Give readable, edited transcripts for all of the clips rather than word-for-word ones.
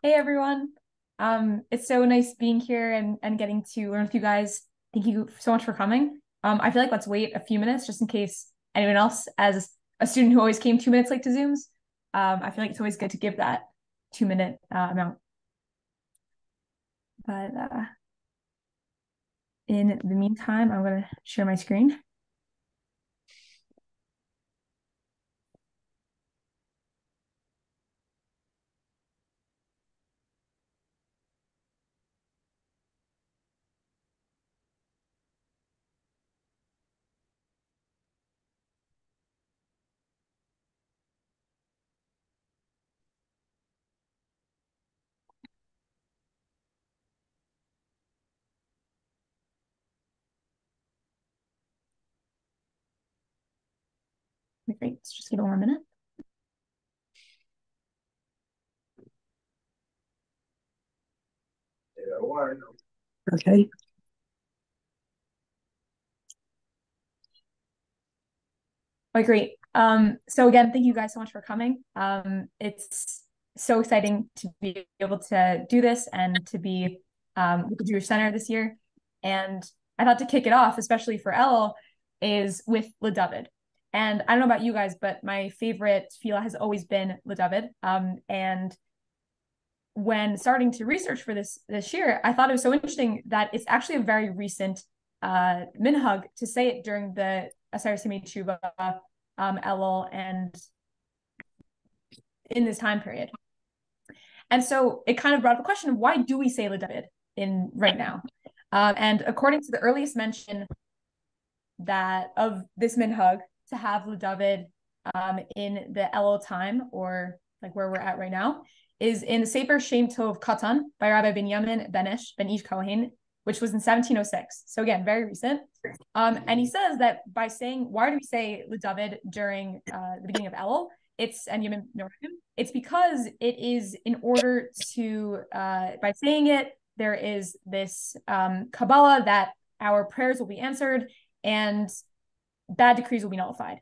Hey everyone. It's so nice being here and getting to learn with you guys. Thank you so much for coming. I feel like let's wait a few minutes just in case anyone else, as a student who always came 2 minutes late to Zooms, I feel like it's always good to give that 2 minute amount. But in the meantime, I'm gonna share my screen. Great. Let's just give it 1 minute. Okay. Oh, great. So again, thank you guys so much for coming. It's so exciting to be able to do this and to be with the Jewish Center this year. And I thought to kick it off, especially for Elul, is with LeDavid. And I don't know about you guys, but my favorite tefillah has always been LeDavid. And when starting to research for this year, I thought it was so interesting that it's actually a very recent minhag to say it during the Asar Simei Tshuva, Elul, and in this time period. And so it kind of brought up a question of why do we say LeDavid in right now? And according to the earliest mention that of this minhag to have LeDavid in the Elul time, or like where we're at right now, is in the Sefer Shem Tov Katan by Rabbi Binyamin Ben Ish Kohen, which was in 1706. So again, very recent. And he says that by saying, why do we say LeDavid during the beginning of Elul? It's and Yamim Noraim. It's because it is in order to, by saying it, there is this Kabbalah that our prayers will be answered and bad decrees will be nullified,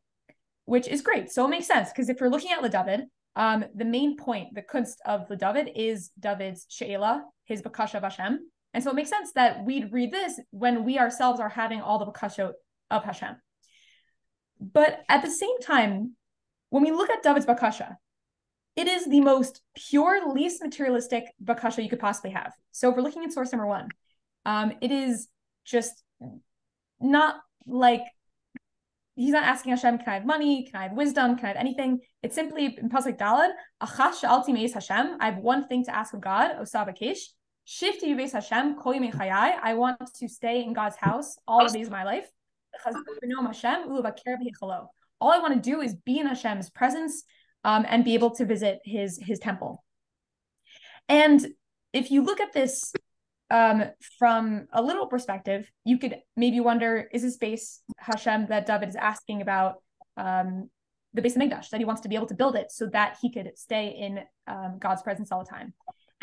which is great. So it makes sense because if you're looking at LeDavid, the main point, the kunst of LeDavid is David's she'ela, his bakasha of Hashem. And so it makes sense that we'd read this when we ourselves are having all the bakashot of Hashem. But at the same time, when we look at David's bakasha, it is the most pure, least materialistic bakasha you could possibly have. So if we're looking at source number 1, it is just not like he's not asking Hashem, can I have money? Can I have wisdom? Can I have anything? It's simply in Pasuk Dalad, Achash sha'alti meis Hashem. I have one thing to ask of God, Osav Akesh. Shifti yuveis Hashem, kol yimei chayai. I want to stay in God's house all the days of my life. All I want to do is be in Hashem's presence and be able to visit his temple. And if you look at this from a literal perspective, you could maybe wonder, is this base Hashem that David is asking about the base of Mikdash, that he wants to be able to build it so that he could stay in God's presence all the time?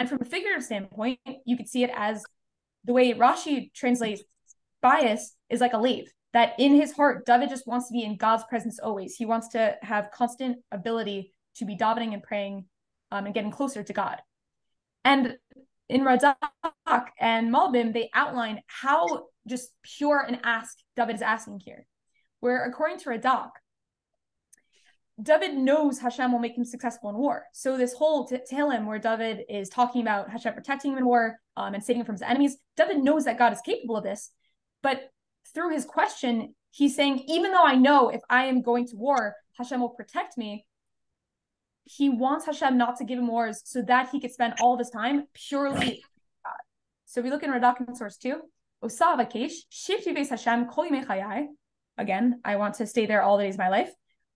And from a figurative standpoint, you could see it as the way Rashi translates bias is like a lave, that in his heart, David just wants to be in God's presence always. He wants to have constant ability to be davening and praying and getting closer to God. And in Radak and Malbim, they outline how just pure an ask David is asking here. Where according to Radak, David knows Hashem will make him successful in war. So this whole Tehillim where David is talking about Hashem protecting him in war and saving him from his enemies, David knows that God is capable of this. But through his question, he's saying, even though I know if I am going to war, Hashem will protect me, he wants Hashem not to give him wars so that he could spend all of his time purely God. So we look in Radak in source 2. Again, I want to stay there all the days of my life.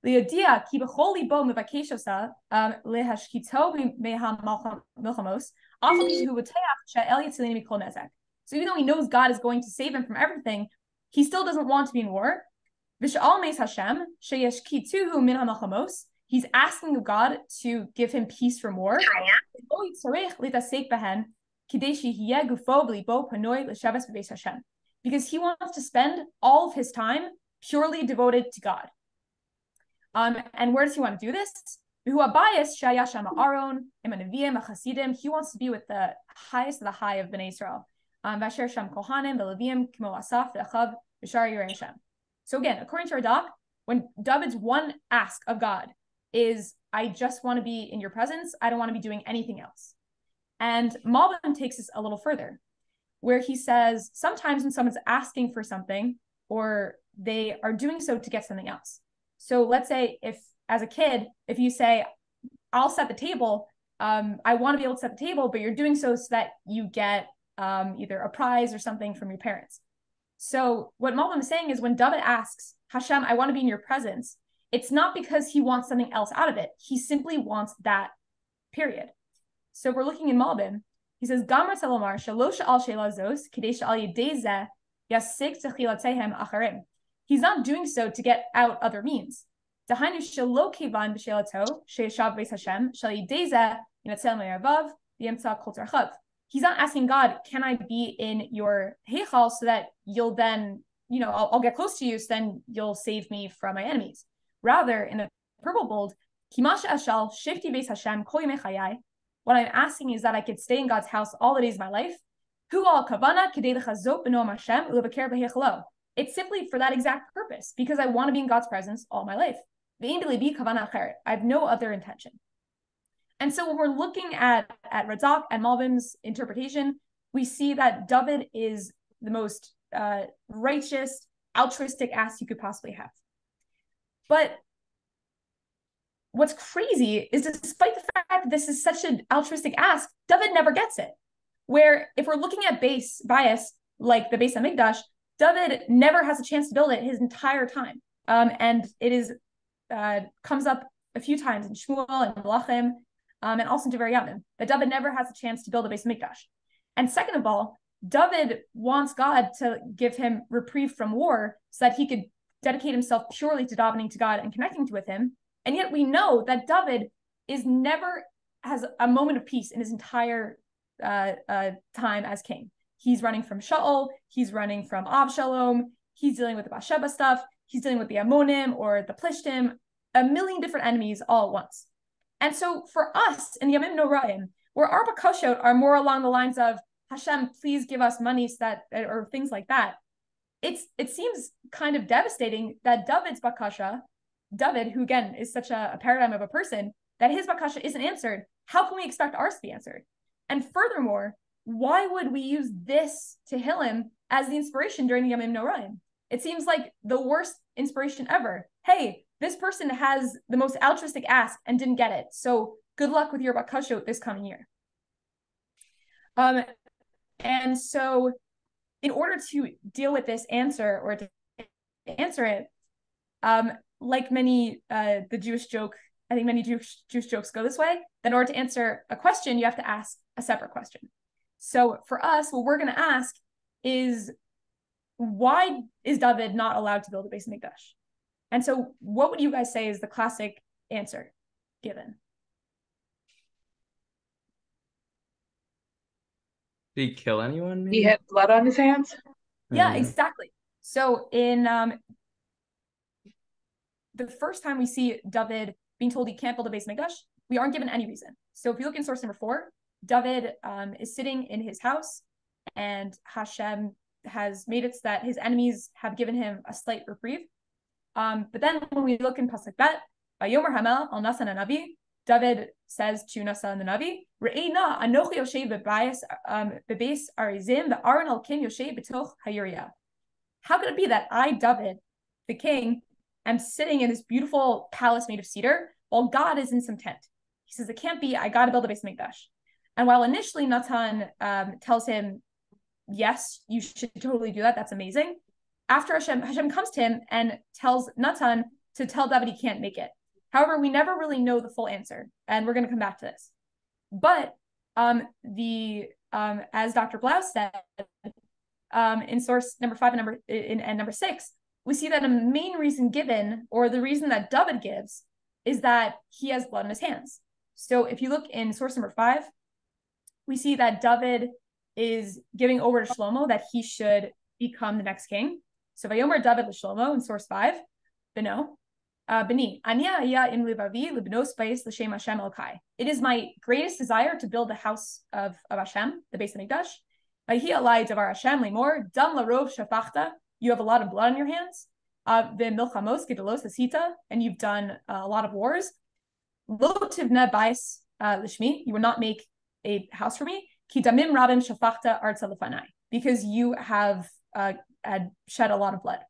So even though he knows God is going to save him from everything, he still doesn't want to be in war. He's asking of God to give him peace from war. Because he wants to spend all of his time purely devoted to God. And where does he want to do this? He wants to be with the highest of the high of Bnei Israel. So again, according to our doc, when David's one ask of God is, I just want to be in your presence, I don't want to be doing anything else. And Malbim takes this a little further, where he says, sometimes when someone's asking for something, or they are doing so to get something else. So let's say if, as a kid, if you say, I'll set the table, I want to be able to set the table, but you're doing so that you get either a prize or something from your parents. So what Malbim is saying is when David asks, Hashem, I want to be in your presence, it's not because he wants something else out of it. He simply wants that, period. So if we're looking in Malbim, he says, Gamar Salomar, Shalosh al Shelazos, Kadesh al Yedeze, Yasik Techilatehem Acharim. He's not doing so to get out other means. Dahainu Shalo Kevan B'Shelato, Sheishav Beis Hashem, Shal Yedeze, Yinatzel Me'avav, Yemtza Kol Tarchav. He's not asking God, can I be in your heichal so that you'll then, I'll get close to you, so then you'll save me from my enemies. Rather, in the purple bold, Kimash Ashal, Shifti Beis Hashem, Kol Yemei Chayai, what I'm asking is that I could stay in God's house all the days of my life. Hu al kavana kedei lechazot b'noam Hashem ulevaker b'heichalo. It's simply for that exact purpose, because I want to be in God's presence all my life. Ve'im b'lebi kavana acheret. I have no other intention. And so when we're looking at Radak and Malbim's interpretation, we see that David is the most righteous, altruistic ass you could possibly have. But what's crazy is, despite the fact that this is such an altruistic ask, David never gets it. Where if we're looking at bias, like the Beis HaMikdash, David never has a chance to build it his entire time. And it is comes up a few times in Shmuel and Melachim, and also in Devar Yamim, that David never has a chance to build a Beis HaMikdash. And second of all, David wants God to give him reprieve from war so that he could dedicate himself purely to davening to God and connecting with him. And yet we know that David never has a moment of peace in his entire time as king. He's running from Shaul, he's running from Avshalom, he's dealing with the Bathsheba stuff, he's dealing with the Ammonim or the Plishtim, a million different enemies all at once. And so for us in the Yamim Noraim, where our bakoshot are more along the lines of, Hashem, please give us money or things like that, it seems kind of devastating that David's bakasha, David, who again is such a paradigm of a person, that his bakasha isn't answered. How can we expect ours to be answered? And furthermore, why would we use this Tehillim as the inspiration during the Yamim Noraim? It seems like the worst inspiration ever. Hey, this person has the most altruistic ask and didn't get it. So good luck with your bakasha this coming year. And so in order to deal with this answer or to answer it, like many the Jewish joke, I think many Jewish jokes go this way, that in order to answer a question, you have to ask a separate question. So for us, what we're going to ask is, why is David not allowed to build a Beis HaMikdash? And so what would you guys say is the classic answer given? Did he kill anyone? Maybe? He had blood on his hands? Yeah, exactly. So in the first time we see David being told he can't build a Beis HaMikdash, we aren't given any reason. So if you look in source number 4, David is sitting in his house, and Hashem has made it so that his enemies have given him a slight reprieve. But then when we look in Pasuk Bet, Vayomer Hamel al Nasan Navi, David says to Nasan the Navi, Re'ina anochi yoshev bebeis arizim ve'aron al-kim yoshev b'toch hayuriya. How could it be that I, David, the king, am sitting in this beautiful palace made of cedar while God is in some tent? He says, it can't be, I got to build a Beis HaMikdash. And while initially Natan tells him, yes, you should totally do that. That's amazing. After Hashem comes to him and tells Natan to tell David he can't make it. However, we never really know the full answer, and we're going to come back to this. But as Dr. Blau said, in source number 5 and number 6, we see that a main reason given, or the reason that David gives, is that he has blood in his hands. So if you look in source number 5, we see that David is giving over to Shlomo that he should become the next king. So Vayomer David l'Shlomo in source 5, Beno, Beni, Ania im Livavi libnos bais l'shem Hashem Elokai. It is my greatest desire to build the house of Hashem, the Beis Hamikdash. Vayhi alai davar Hashem limor dam larov shafachta. You have a lot of blood on your hands. V'milchamos gedolos hasita, and you've done a lot of wars. Lo tivna bais l'shmi. You will not make a house for me. Ki damim rabim shafachta artza lefanai, because you have had shed a lot of blood.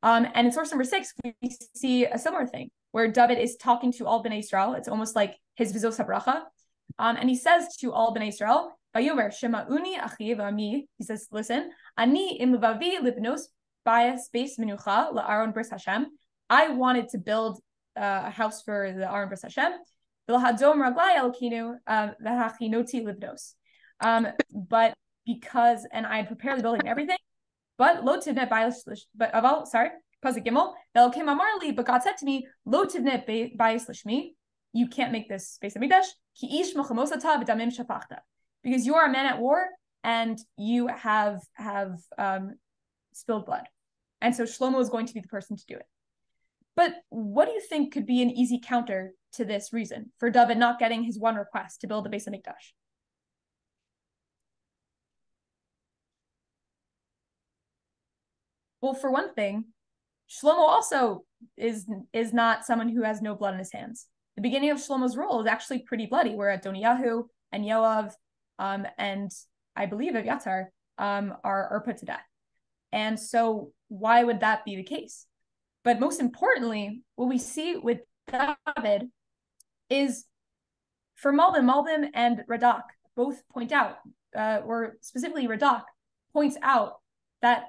And in source number 6, we see a similar thing where David is talking to all Bnei Israel. It's almost like his vizos habracha. And he says to all Bnei Israel, Vayomer shema'uni achi v'ami. He says, listen, ani im levavi libnos bayis beis menucha la'aron bris Hashem. I wanted to build a house for the Aron bris Hashem. V'lahadom raglai elokinu v'hachinoti libnos. But because, and I had prepared the building and everything, but lo tivnet but aval, sorry, pasuk gimel, Elokim amarli, but God said to me, lo tivnet bayis lishmi, you can't make this Beis Hamikdash, ki ish melchamosata v'damim shafachta, because you are a man at war and you have spilled blood, and so Shlomo is going to be the person to do it. But what do you think could be an easy counter to this reason for David not getting his one request to build the Beis Hamikdash? Well, for one thing, Shlomo also is not someone who has no blood in his hands. The beginning of Shlomo's rule is actually pretty bloody, where Adoniyahu and Yoav and I believe Abiathar are put to death. And so why would that be the case? But most importantly, what we see with David is for Malbim and Radak both point out, or specifically Radak points out that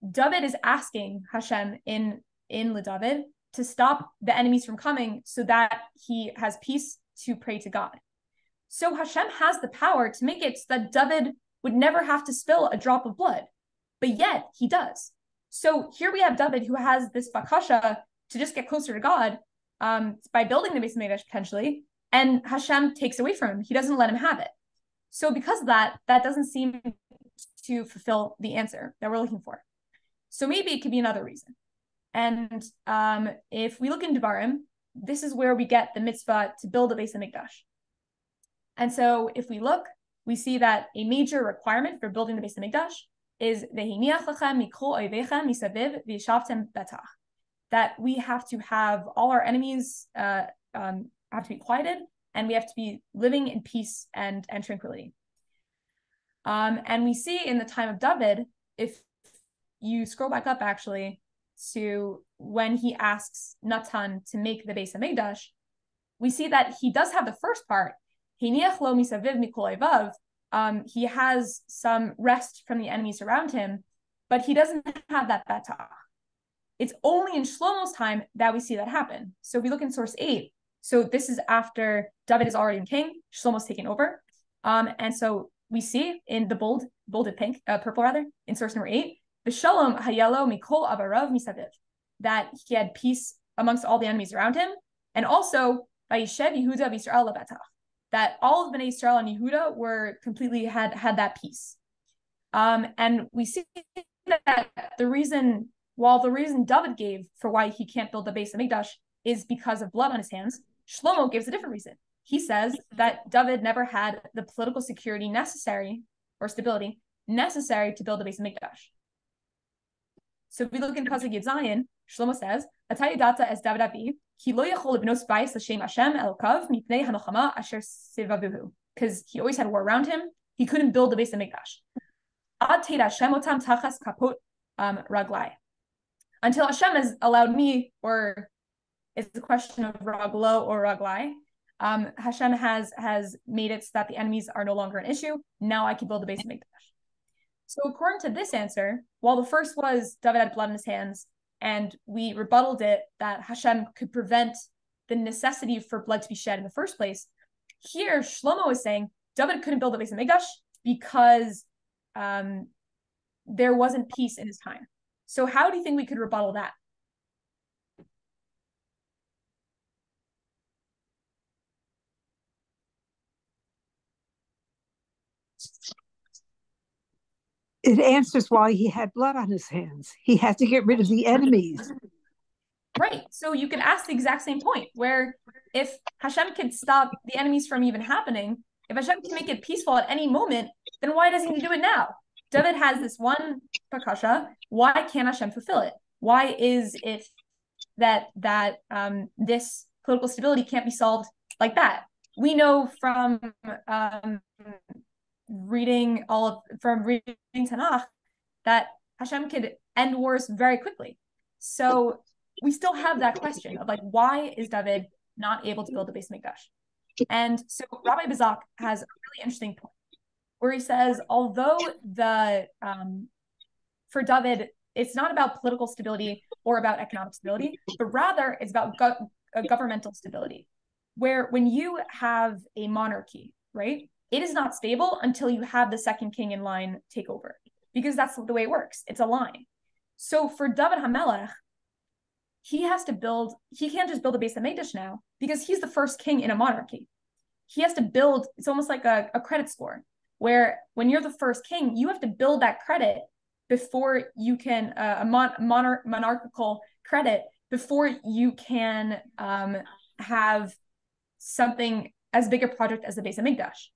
David is asking Hashem in LeDavid to stop the enemies from coming so that he has peace to pray to God. So Hashem has the power to make it so that David would never have to spill a drop of blood, but yet he does. So here we have David who has this bakasha to just get closer to God by building the Beis Hamikdash potentially, and Hashem takes away from him. He doesn't let him have it. So because of that, that doesn't seem to fulfill the answer that we're looking for. So maybe it could be another reason. And if we look in Devarim, this is where we get the mitzvah to build a Beis Hamikdash. And so if we look, we see that a major requirement for building the Beis Hamikdash is v'hiniach lachem mikol oivechem misaviv v'yishavtem betach, that we have to have all our enemies have to be quieted, and we have to be living in peace and tranquility. And we see in the time of David, if you scroll back up actually to when he asks Natan to make the Beis Hamikdash, we see that he does have the first part. Hiniach lo misaviv mikol oivav. He has some rest from the enemies around him, but he doesn't have that betach. It's only in Shlomo's time that we see that happen. So if we look in source 8, so this is after David is already king, Shlomo's taken over. And so we see in the bolded pink, purple rather, in source number 8, V'shalom hayalo mikol avarav misaviv, that he had peace amongst all the enemies around him, and also vayishev Yehuda v'Yisrael lebetach, that all of Bnei Israel and Yehuda were completely had that peace. And we see that the reason David gave for why he can't build the Beis Hamikdash is because of blood on his hands, Shlomo gives a different reason. He says that David never had the political security necessary, or stability necessary, to build the Beis Hamikdash. So if we look in Pasuk Yud Zayin, Shlomo says, "Atay yadata es David avi, ki lo yachol libnos bayis l'shem Hashem elokav mipnei hanochama asher sevavuhu," because he always had war around him. He couldn't build the Beis Hamikdash. Ad teid Hashem otam tachas kapot raglai, until Hashem has allowed me, or it's a question of raglo or raglai. Hashem has made it so that the enemies are no longer an issue. Now I can build the Beis Hamikdash. So according to this answer, while the first was David had blood in his hands, and we rebutted it that Hashem could prevent the necessity for blood to be shed in the first place, here Shlomo is saying David couldn't build a Beis Hamikdash because there wasn't peace in his time. So how do you think we could rebuttal that? It answers why he had blood on his hands. He had to get rid of the enemies. Right. So you could ask the exact same point, where if Hashem could stop the enemies from even happening, if Hashem can make it peaceful at any moment, then why doesn't he do it now? David has this one bakasha. Why can't Hashem fulfill it? Why is it that this political stability can't be solved like that? We know from reading Tanakh that Hashem could end wars very quickly. So we still have that question of like, why is David not able to build a Beis Hamikdash? And so Rabbi Bazak has a really interesting point where he says, although for David, it's not about political stability or about economic stability, but rather it's about governmental stability, where when you have a monarchy, right, it is not stable until you have the second king in line take over, because that's the way it works. It's a line. So for David HaMelech, he can't just build a Beis Hamikdash now because he's the first king in a monarchy. He has to build, it's almost like a credit score, where when you're the first king, you have to build that credit before you can, monarchical credit, before you can have something as big a project as the Beis Hamikdash.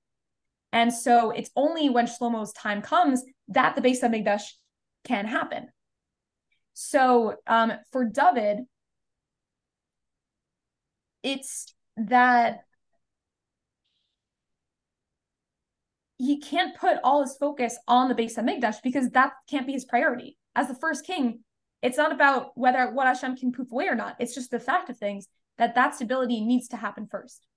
And so it's only when Shlomo's time comes that the Beis Hamikdash can happen. So for David, it's that he can't put all his focus on the Beis Hamikdash because that can't be his priority. As the first king, it's not about what Hashem can poof away or not. It's just the fact of things that stability needs to happen first.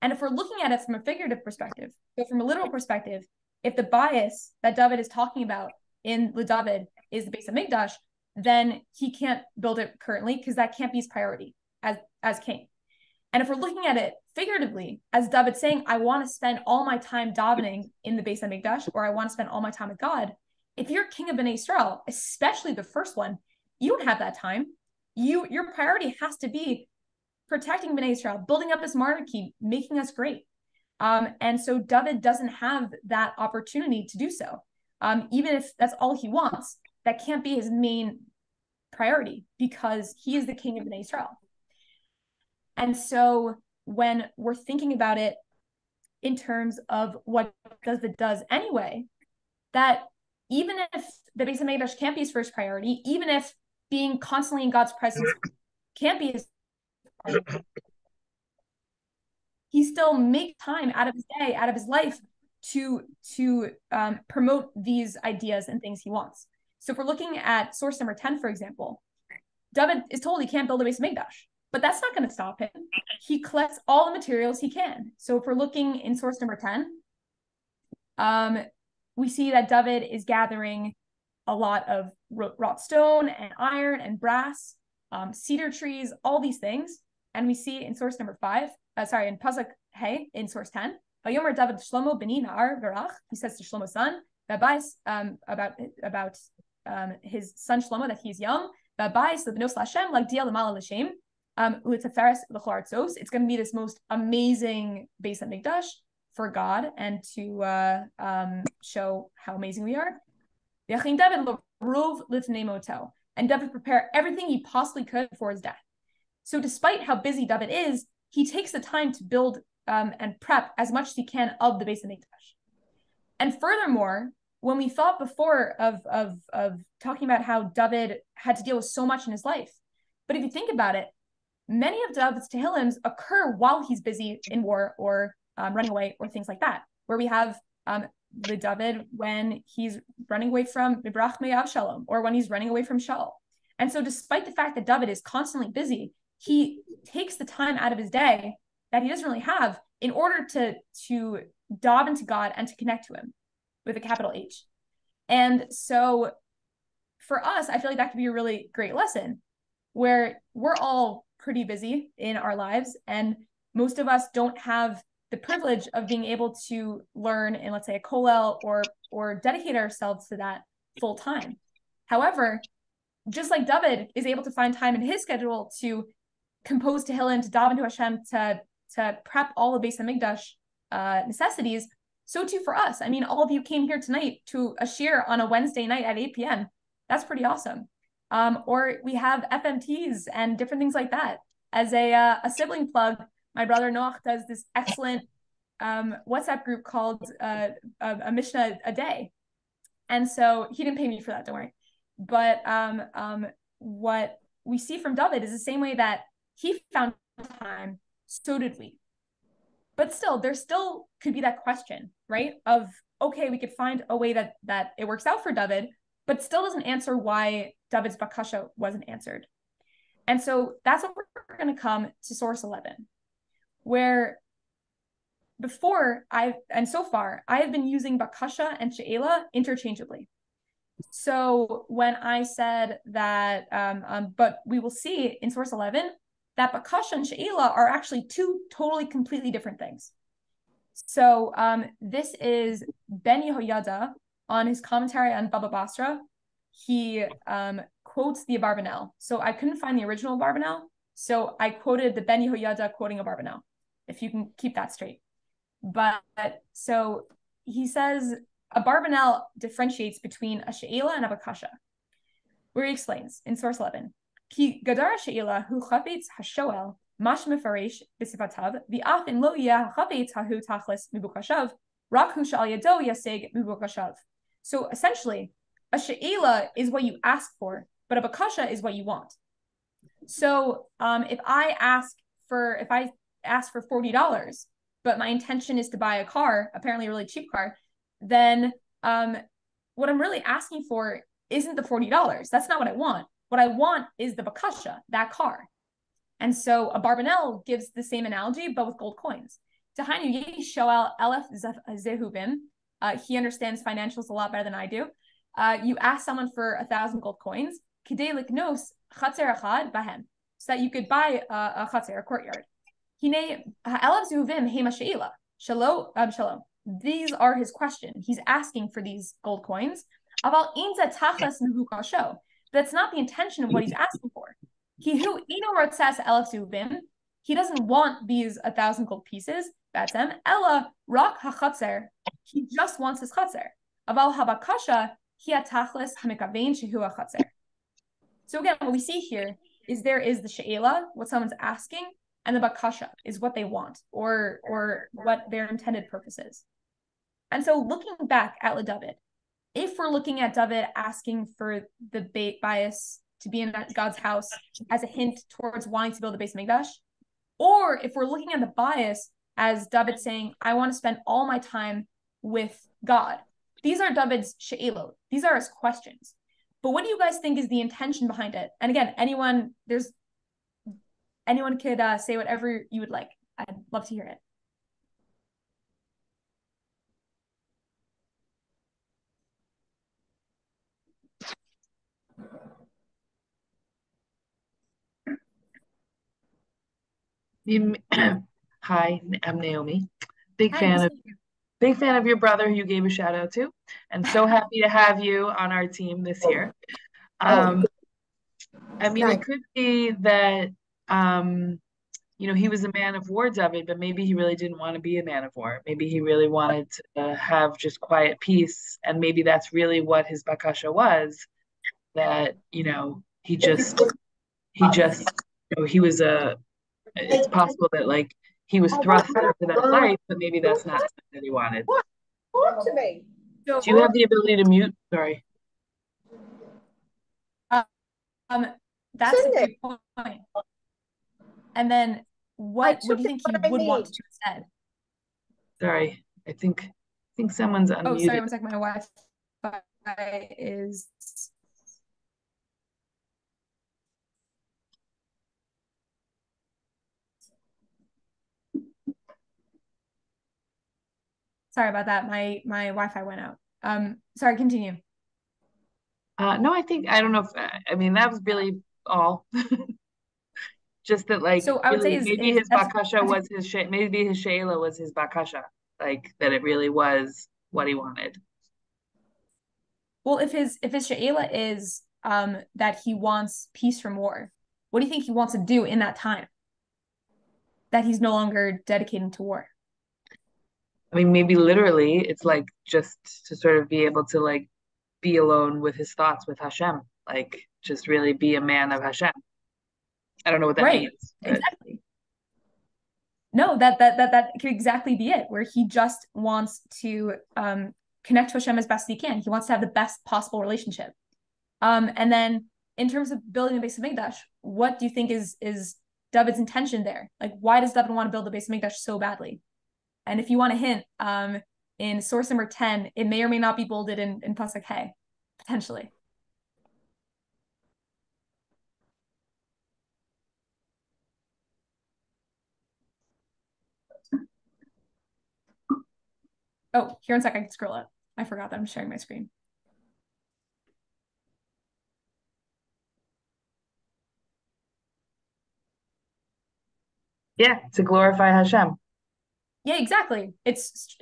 And if we're looking at it from a figurative perspective, so from a literal perspective, if the bias that David is talking about in LeDavid is the Beis Hamikdash, then he can't build it currently because that can't be his priority as king. And if we're looking at it figuratively, as David saying, I want to spend all my time davening in the Beis Hamikdash, or I want to spend all my time with God. If you're king of Bnei Israel, especially the first one, you don't have that time. Your priority has to be protecting Bnei Israel, building up this monarchy, making us great. And so David doesn't have that opportunity to do so. Even if that's all he wants, that can't be his main priority because he is the king of Bnei Israel. And so when we're thinking about it in terms of what David does anyway, that even if the Beis Hamikdash can't be his first priority, even if being constantly in God's presence can't be his priority, he still makes time out of his day, out of his life to promote these ideas and things he wants. So if we're looking at source number 10, for example, David is told he can't build a Beis Hamikdash, but that's not going to stop him. He collects all the materials he can. So if we're looking in source number 10, we see that David is gathering a lot of wrought stone and iron and brass, cedar trees, all these things. And we see in source number 5, in Pasuk Hey, in source 10, Vayomer David Shlomo b'ni Na'ar Barach, he says to Shlomo's son, about his son Shlomo, that he's young, it's going to be this most amazing Beis Hamikdash for God and to show how amazing we are. And David prepared everything he possibly could for his death. So despite how busy David is, he takes the time to build and prep as much as he can of the Beis Hamikdash. And furthermore, when we thought before of talking about how David had to deal with so much in his life, but if you think about it, many of David's Tehillims occur while he's busy in war or running away or things like that, where we have the David when he's running away from Mibrach Me'av Shalom, or when he's running away from Shaul. And so despite the fact that David is constantly busy, he takes the time out of his day that he doesn't really have in order to dive into God and to connect to him with a capital H. And so for us, I feel like that could be a really great lesson where we're all pretty busy in our lives, and most of us don't have the privilege of being able to learn in, let's say, a kollel or dedicate ourselves to that full time. However, just like David is able to find time in his schedule to compose Tehillim, to daven to Hashem, to prep all the Beis Hamikdash necessities, so too for us. I mean, all of you came here tonight to a shir on a Wednesday night at 8 p.m. That's pretty awesome. Or we have FMTs and different things like that. As a sibling plug, my brother Noach does this excellent WhatsApp group called a Mishnah a Day. And so he didn't pay me for that, don't worry. But what we see from David is the same way that he found time, so did we. But still, there still could be that question, right? Of, okay, we could find a way that it works out for David, but still doesn't answer why David's bakasha wasn't answered. And so that's what we're going to come to source 11, where so far, I have been using bakasha and she'ela interchangeably. So when I said that, but we will see in source 11 that bakasha and she'ela are actually two totally, completely different things. So this is Ben Yehoyada on his commentary on Baba Basra. He quotes the Abarbanel. So I couldn't find the original Abarbanel, so I quoted the Ben Yehoyada quoting Abarbanel, if you can keep that straight. But so he says Abarbanel differentiates between a she'ela and a bakasha, where he explains in source 11, Ki gadara she'ela hu chafetz hashoel mash mefaresh b'sifatav v'af in lo yeh chafetz hahu tachlis mibukashav rak hu shal yado yaseg mibukashav. So essentially, a she'ela is what you ask for, but a bakasha is what you want. So if I ask for $40, but my intention is to buy a car, apparently a really cheap car, then what I'm really asking for isn't the $40. That's not what I want. What I want is the bakasha, that car. And so Abarbanel gives the same analogy, but with gold coins. He understands financials a lot better than I do. You ask someone for 1,000 gold coins, so that you could buy a chatzer, a courtyard. These are his question. He's asking for these gold coins. That's not the intention of what he's asking for. He doesn't want these 1,000 gold pieces. That's him. Ella rak hachatzer. He just wants his chatzer. Aval habakasha hiatachlis hamikavein shehu hachatzer. So again, what we see here is there is the she'ela, what someone's asking, and the bakasha is what they want or what their intended purpose is. And so looking back at David, if we're looking at David asking for the bait bias to be in God's house as a hint towards wanting to build the Beis Hamikdash, or if we're looking at the bias as David saying, I want to spend all my time with God, these are David's she'elot. These are his questions. But what do you guys think is the intention behind it? And again, anyone could say whatever you would like. I'd love to hear it. Hi, I'm Naomi. Hi, nice Big fan of your brother who you gave a shout out to, and so happy to have you on our team this year. I mean, it could be that he was a man of war, David, but maybe he really didn't want to be a man of war.Maybe he really wanted to have just quiet peace, and maybe that's really what his bakasha was. That he was it's possible that like he was thrust into that life, but maybe that's not something that he wanted. Talk to me. Do you have the ability to mute? Sorry. That's a great point. And then what do you think he would want to do instead? Sorry, I think someone's unmuted. Oh, sorry, one second. My Wi-Fi is. Sorry about that. My Wi-Fi went out. Sorry, continue. No, I don't know if, I mean, that was really all. Just that, like, So I would say really, maybe is his bakasha was maybe his sheila was his bakasha, like that it really was what he wanted. well, if his she'ela is that he wants peace from war, what do you think he wants to do in that time that he's no longer dedicated to war? I mean, maybe literally, it's like just to sort of be able to like be alone with his thoughts with Hashem, like just really be a man of Hashem. I don't know what that Right, means, but exactly. No, that could exactly be it, where he just wants to connect to Hashem as best he can. He wants to have the best possible relationship. And then in terms of building the Beis Hamikdash, what do you think is David's intention there? Like, why does David want to build the Beis Hamikdash so badly? And if you want a hint, in source number 10, it may or may not be bolded in Pasuk Hey, potentially. Oh, here in a second, I can scroll up. I forgot that I'm sharing my screen. yeah, to glorify Hashem. Yeah, exactly. It's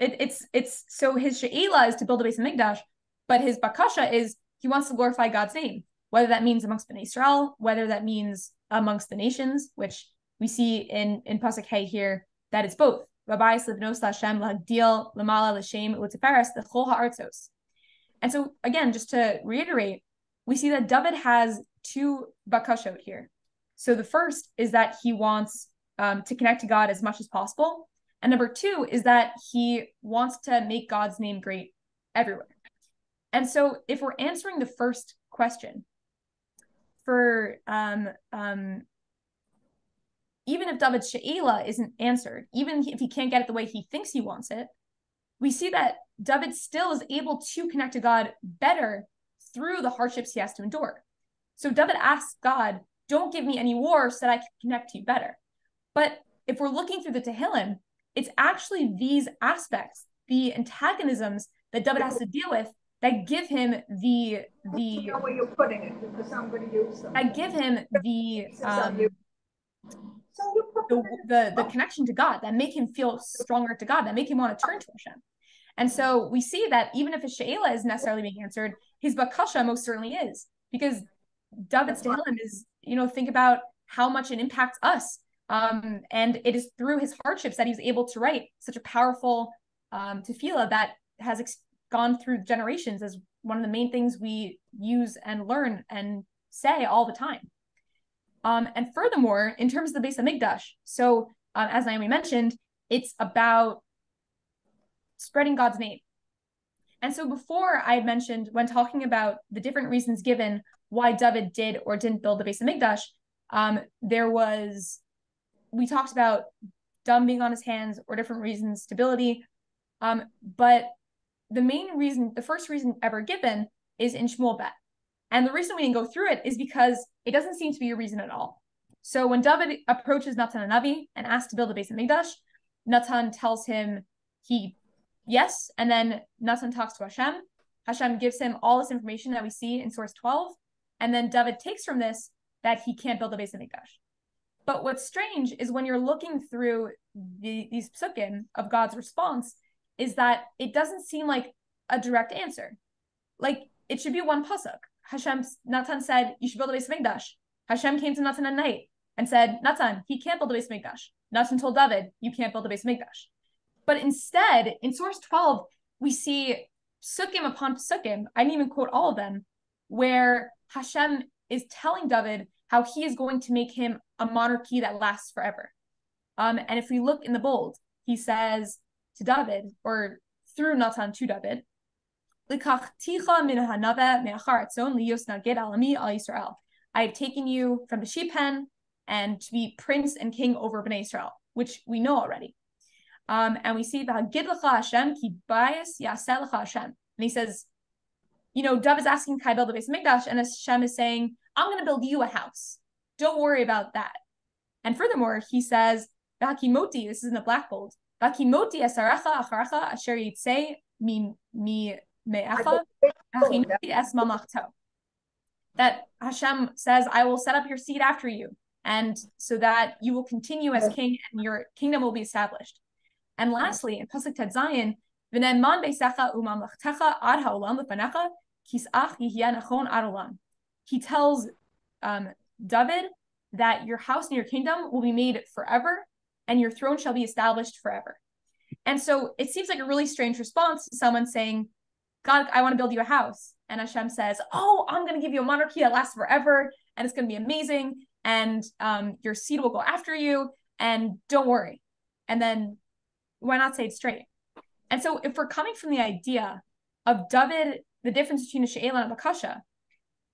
so his she'ila is to build a Beis Hamikdash, but his bakasha is he wants to glorify God's name, whether that means amongst Bnei Israel, whether that means amongst the nations, which we see in Pasuk Hey here that it's both. And so again, just to reiterate, we see that David has two bakashot here. So the first is that he wants to connect to God as much as possible. And number two is that he wants to make God's name great everywhere. And so if we're answering the first question for even if David's she'ela isn't answered, even if he can't get it the way he thinks he wants it, we see that David still is able to connect to God better through the hardships he has to endure. So David asks God, don't give me any war so that I can connect to you better. But if we're looking through the Tehillim, it's actually these aspects, the antagonisms that David has to deal with, that give him the where you're putting it because somebody used them. that give him the connection to God, that make him feel stronger to God, that make him want to turn to Hashem. And so we see that even if his she'ela is necessarily being answered, his bakasha most certainly is, because David's Tehillim is, think about how much it impacts us. And it is through his hardships that he's able to write such a powerful tefillah that has gone through generations as one of the main things we use and learn and say all the time. And furthermore, in terms of the Beis Hamikdash, so as Naomi mentioned, it's about spreading God's name. And so before I had mentioned, when talking about the different reasons given why David did or didn't build the Beis Hamikdash, we talked about dung being on his hands or different reasons, stability. But the first reason ever given is in Shmuel Bet. And the reason we didn't go through it is because it doesn't seem to be a reason at all. So when David approaches Natan Navi and asks to build a Beis Hamikdash, Natan tells him yes, and then Natan talks to Hashem. Hashem gives him all this information that we see in source 12, and then David takes from this that he can't build a Beis Hamikdash. But what's strange is when you're looking through these psukim of God's response, is that it doesn't seem like a direct answer. Like, it should be one pasuk. Natan said, you should build a Beis Hamikdash. Hashem came to Natan at night and said, Natan, he can't build a Beis Hamikdash. Natan told David, you can't build a Beis Hamikdash. But instead, in source 12, we see psukim upon psukim, I didn't even quote all of them, where Hashem is telling David how he is going to make him a monarchy that lasts forever. And if we look in the bold, he says to David, or through Natan to David, I have taken you from the sheep pen and to be prince and king over Bnei Israel, which we know already. And we see and he says, David's asking Kai build the Beis Hamikdash, and Hashem is saying, I'm going to build you a house. Don't worry about that. And furthermore, he says, V'hakimoti, this is in the black bold, V'hakimoti esarecha acharacha asher yitzei mi me'echa, v'hachinoti es mamachto. that Hashem says, I will set up your seed after you, and so that you will continue as king and your kingdom will be established. And lastly, in Pasuk Tet Zayin, V'ne'eman beisecha u'mamlechtecha ad ha'olam lefanecha, kis'ach yihya nachon ad olam. He tells David that your house and your kingdom will be made forever, and your throne shall be established forever. And so it seems like a really strange response to someone saying, God, I want to build you a house. And Hashem says, oh, I'm going to give you a monarchy that lasts forever, and it's going to be amazing, and your seed will go after you, and don't worry. And then why not say it straight? And so if we're coming from the idea of David, the difference between a she'ela and a bakasha,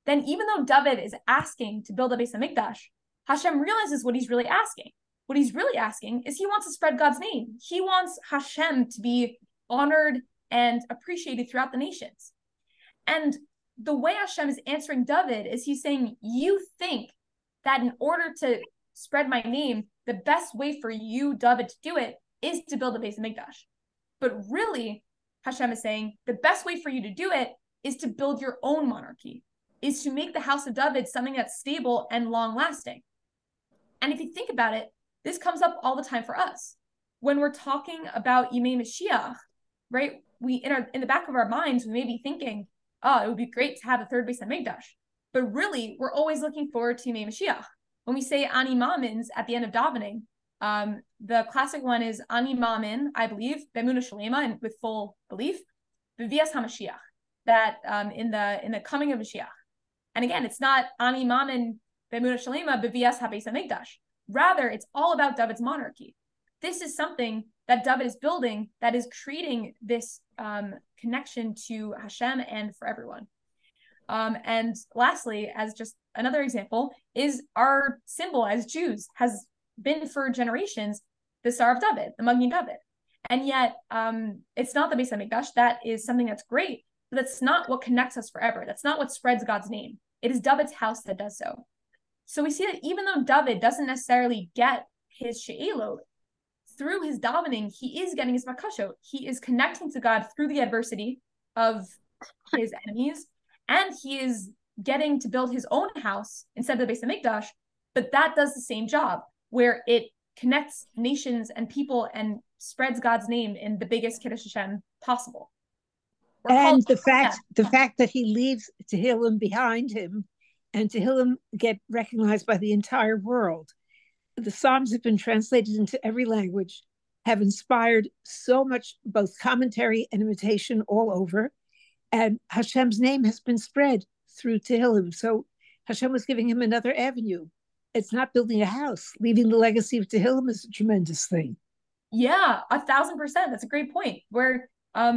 then even though David is asking to build a Beis HaMikdash, Hashem realizes what he's really asking. What he's really asking is he wants to spread God's name. He wants Hashem to be honored and appreciated throughout the nations. And the way Hashem is answering David is he's saying, you think that in order to spread my name, the best way for you, David, to do it is to build a Beis HaMikdash. But really, Hashem is saying, the best way for you to do it is to build your own monarchy, is to make the house of David something that's stable and long-lasting. And if you think about it, this comes up all the time for us. When we're talking about Yamim Mashiach, right? We in the back of our minds, we may be thinking, oh, it would be great to have a third Beis HaMikdash. But really, we're always looking forward to Yamim Mashiach. When we say Ani Mamins at the end of davening, the classic one is Ani Mamin, I believe, B'emunah Shalema, and with full belief, B'vias HaMashiach, that in the coming of Mashiach. And again, it's not Ani Mamin, B'emunah Shalema, B'vias HaBeis HaMikdash. Rather, it's all about David's monarchy. This is something that David is building that is creating this connection to Hashem and for everyone. And lastly, as just another example, is our symbol as Jews has been for generations the Star of David, the Magen David. And yet it's not the Beis HaMikdash. That is something that's great, but that's not what connects us forever. That's not what spreads God's name. It is David's house that does so. So we see that even though David doesn't necessarily get his she'elot, through his davening, he is getting his bakashot. He is connecting to God through the adversity of his enemies, and he is getting to build his own house instead of the Beis HaMikdash, but that does the same job, where it connects nations and people and spreads God's name in the biggest Kiddush Hashem possible. And the fact that he leaves Tehillim behind him, and Tehillim get recognized by the entire world. The Psalms have been translated into every language, have inspired so much both commentary and imitation all over, and Hashem's name has been spread through Tehillim. So Hashem was giving him another avenue. It's not building a house. Leaving the legacy of Tehillim is a tremendous thing. Yeah, 1,000%. That's a great point. Where how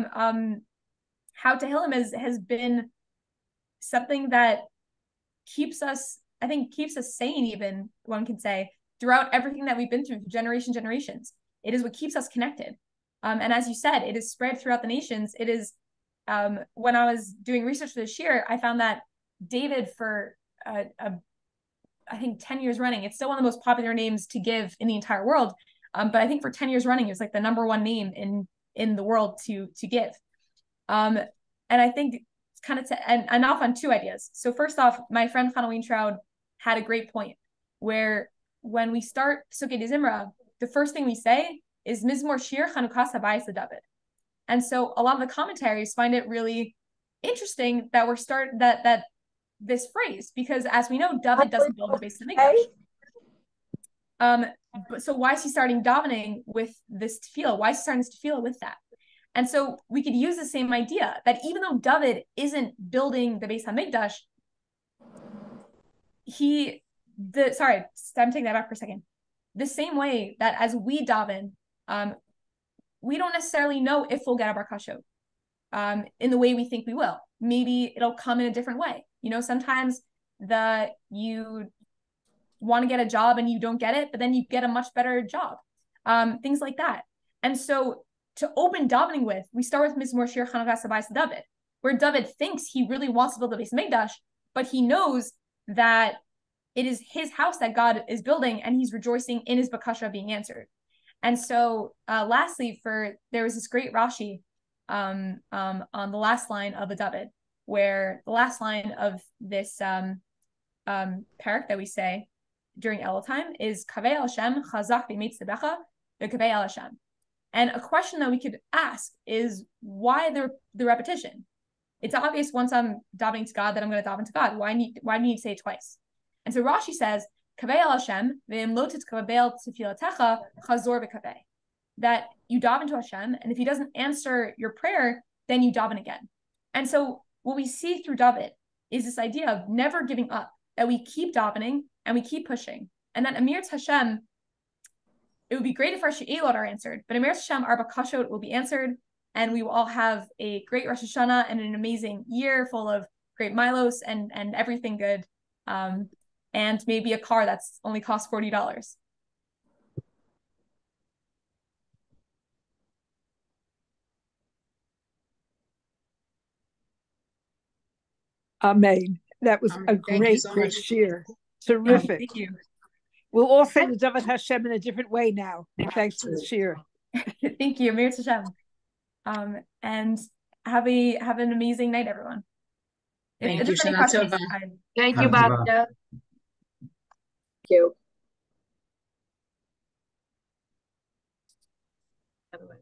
Tehillim has been something that keeps us sane, even one can say, throughout everything that we've been through generations. It is what keeps us connected. And as you said, it is spread throughout the nations. It is, when I was doing research for this year, I found that David, for I think 10 years running, it's still one of the most popular names to give in the entire world. But I think for 10 years running, it was like the number one name in the world to give. And I think it's kind of and off on two ideas. So first off, my friend Hannah Weintraub had a great point where when we start Sukkot Zimra, the first thing we say is Mizmor Shir Chanukas Habayis David. And so a lot of the commentaries find it really interesting that that this phrase, because as we know, David doesn't build the Beis HaMikdash. So why is he starting davening with this tefillah? Why is he starting this tefillah with that? And so we could use the same idea that even though David isn't building the Beis HaMikdash, I'm taking that back for a second. The same way that as we daven, we don't necessarily know if we'll get our bakashot in the way we think we will. Maybe it'll come in a different way. Sometimes you want to get a job and you don't get it, but then you get a much better job. Things like that. And so to open davening with, we start with Mizmor Shir Chanukas Habayis David, where David thinks he really wants to build the Beis HaMikdash, but he knows that it is his house that God is building, and he's rejoicing in his bakasha being answered. And so lastly, there was this great Rashi on the last line of the David, where the last line of this parak that we say during Elul time is Kaveh al Hashem chazak b'mitzvecha v'kaveh al Hashem. And a question that we could ask is, why the repetition? It's obvious once I'm davening to God that I'm going to daven to God. Why do you need to say it twice? And so Rashi says, Kaveh al Hashem ve'im lo titkabel tefilatecha chazor v'kaveh. That you daven to Hashem, and if He doesn't answer your prayer, then you daven again. And so what we see through David is this idea of never giving up, that we keep davening and we keep pushing. And that Amir Hashem, it would be great if our she'ilot are answered, but Amir Hashem, our bakashot will be answered, and we will all have a great Rosh Hashanah and an amazing year full of great milos and everything good, and maybe a car that's only costs $40. Amen. That was a great shir. Terrific. Thank you. We'll all say the David Hashem in a different way now. Thanks for the shir. Thank you, Amir Hashem. And have an amazing night, everyone. Thank you, Shana. Thank you, Basya. Thank you. By the way.